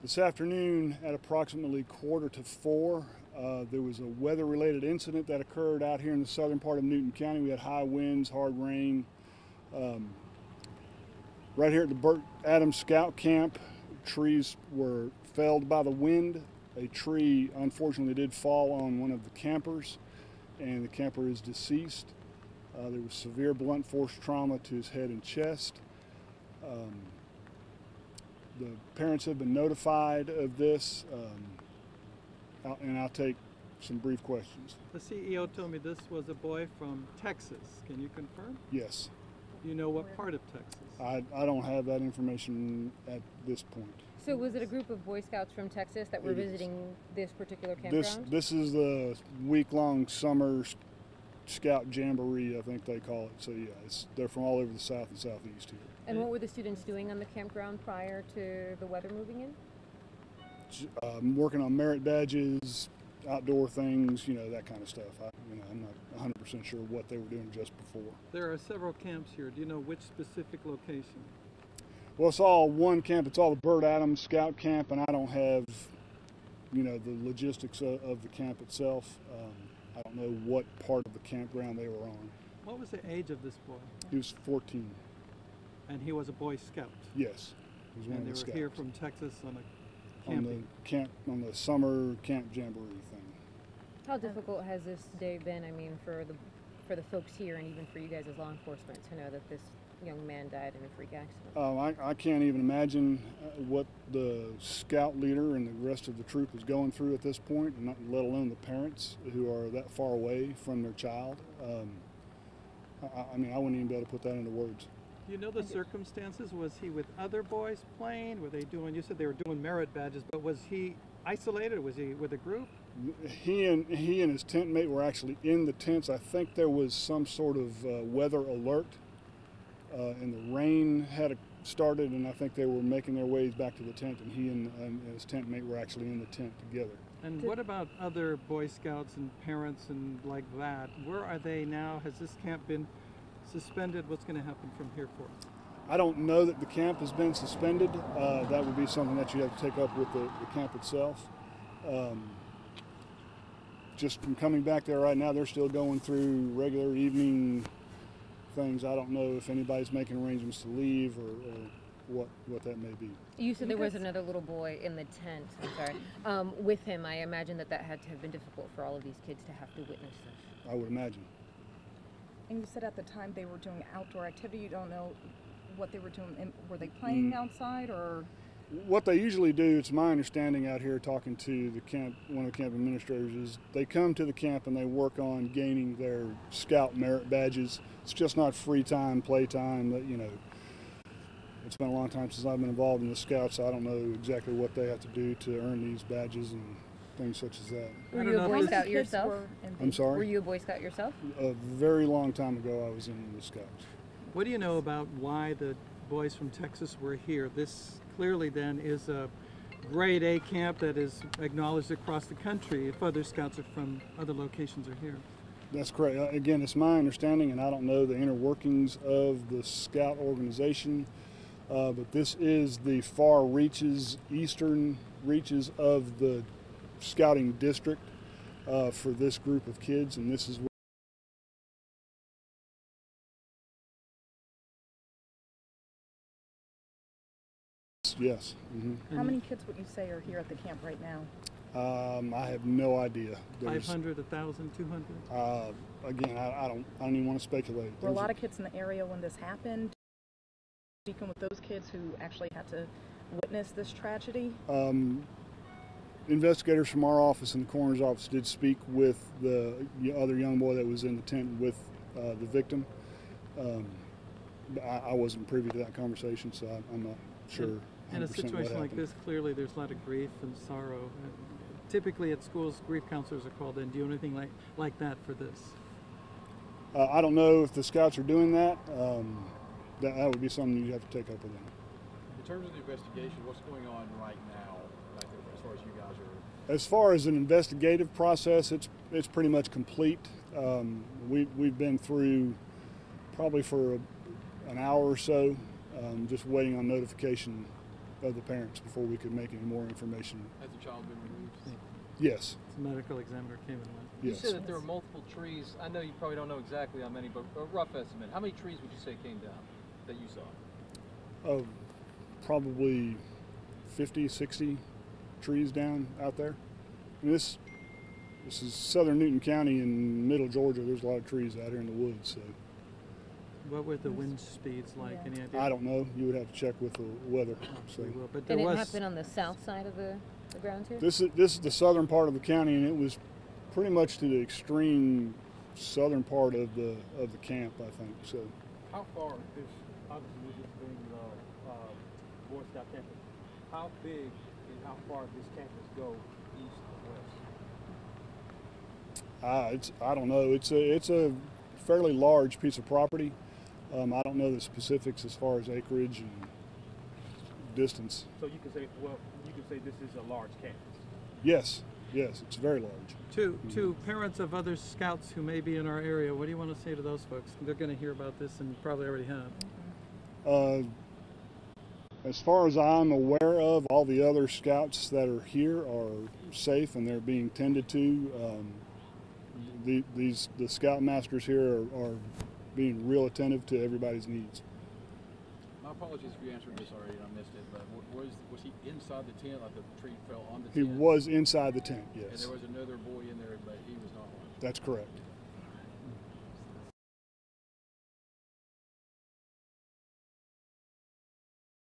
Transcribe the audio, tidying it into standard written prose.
This afternoon at approximately 3:45, there was a weather-related incident that occurred out here in the southern part of Newton County. We had high winds, hard rain. Right here at the Burt Adams Scout Camp, trees were felled by the wind. A tree unfortunately did fall on one of the campers, and the camper is deceased. There was severe blunt force trauma to his head and chest. The parents have been notified of this, and I'll take some brief questions. The CEO told me this was a boy from Texas. Can you confirm? Yes. Do you know what part of Texas? I don't have that information at this point. So was it a group of Boy Scouts from Texas that were visiting this particular campground? This is the week-long summer Scout Jamboree, I think they call it. So yeah, they're from all over the south and southeast here. And what were the students doing on the campground prior to the weather moving in? Working on merit badges, outdoor things, that kind of stuff. I'm not 100% sure what they were doing just before. There are several camps here. Do you know which specific location? Well, it's all one camp. It's all the Burt Adams Scout Camp, and I don't have, the logistics of the camp itself. I don't know what part of the campground they were on. What was the age of this boy? He was 14. And he was a Boy Scout? Yes. He was one and of the they were scouts. here from Texas on a camping? On the summer camp jamboree thing. How difficult has this day been, for the folks here and even for you guys as law enforcement to know that this young man died in a freak accident? I can't even imagine what the scout leader and the rest of the troop is going through at this point, and let alone the parents who are that far away from their child. I wouldn't even be able to put that into words. Do you know the circumstances? Was he with other boys playing? Were they doing, you said they were doing merit badges, but was he isolated? Was he with a group? He and his tent mate were actually in the tents. I think there was some sort of weather alert, and the rain had started, and I think they were making their ways back to the tent, and he and his tent mate were actually in the tent together. And what about other Boy Scouts and parents and like that? Where are they now? Has this camp been suspended? What's going to happen from here forth? I don't know that the camp has been suspended. That would be something that you have to take up with the camp itself. Just from coming back there right now, they're still going through regular evening things. I don't know if anybody's making arrangements to leave or what that may be. You said there was another little boy in the tent, with him. I imagine that had to have been difficult for all of these kids to have to witness this. I would imagine. And you said at the time they were doing outdoor activity. You don't know what they were doing. Were they playing outside or? What they usually do, it's my understanding out here talking to the camp, one of the camp administrators, is they come to the camp and they work on gaining their scout merit badges. It's just not free time, play time. It's been a long time since I've been involved in the scouts. So I don't know exactly what they have to do to earn these badges and things such as that. Were you a Boy Scout yourself? I'm sorry? Were you a Boy Scout yourself? A very long time ago I was in the scouts. What do you know about why the boys from Texas were here? This clearly then is a grade A camp that is acknowledged across the country if other scouts are from other locations are here. That's correct. Again, it's my understanding, and I don't know the inner workings of the scout organization, but this is the far reaches, eastern reaches of the scouting district for this group of kids, and this is yes. Mm-hmm. How many kids would you say are here at the camp right now? I have no idea. 500, 1,000, 200? Again, I don't even want to speculate. Were a lot of kids in the area when this happened? Speaking with those kids who actually had to witness this tragedy? Investigators from our office and the coroner's office did speak with the other young boy that was in the tent with the victim. I wasn't privy to that conversation, so I'm not sure. In a situation like this, clearly there's a lot of grief and sorrow. Typically at schools, grief counselors are called in. Do you do anything like that for this? I don't know if the scouts are doing that. That would be something you'd have to take up with them. In terms of the investigation, what's going on right now, as far as you guys are? As far as an investigative process, it's pretty much complete. We've been through probably for an hour or so, just waiting on notification of the parents before we could make any more information. Has the child been removed? Yes, The medical examiner came and went. You yes. said that there were multiple trees. I know you probably don't know exactly how many, but a rough estimate. How many trees would you say came down that you saw? Probably 50, 60 trees down out there. And this is southern Newton County in middle Georgia. There's a lot of trees out here in the woods. So What were the wind speeds like? Yeah. Any idea? I don't know. You would have to check with the weather. So We will, but there And it was. happened on the south side of the grounds here? this is the southern part of the county, and it was pretty much to the extreme southern part of the camp, I think. So How far is, obviously with this being Boy Scout campus, how big and how far does this campus go east and west? I don't know. It's a fairly large piece of property. I don't know the specifics as far as acreage and distance. So you can say, well, you can say this is a large campus. Yes, it's very large. To parents of other scouts who may be in our area, what do you want to say to those folks? They're going to hear about this and probably already have. As far as I'm aware of, all the other scouts that are here are safe and they're being tended to. The scoutmasters here are being real attentive to everybody's needs. My apologies if you answered this already and I missed it, but was he inside the tent, like the tree fell on the He tent? was inside the tent, And yes. there was another boy in there, but he was not one. That's correct.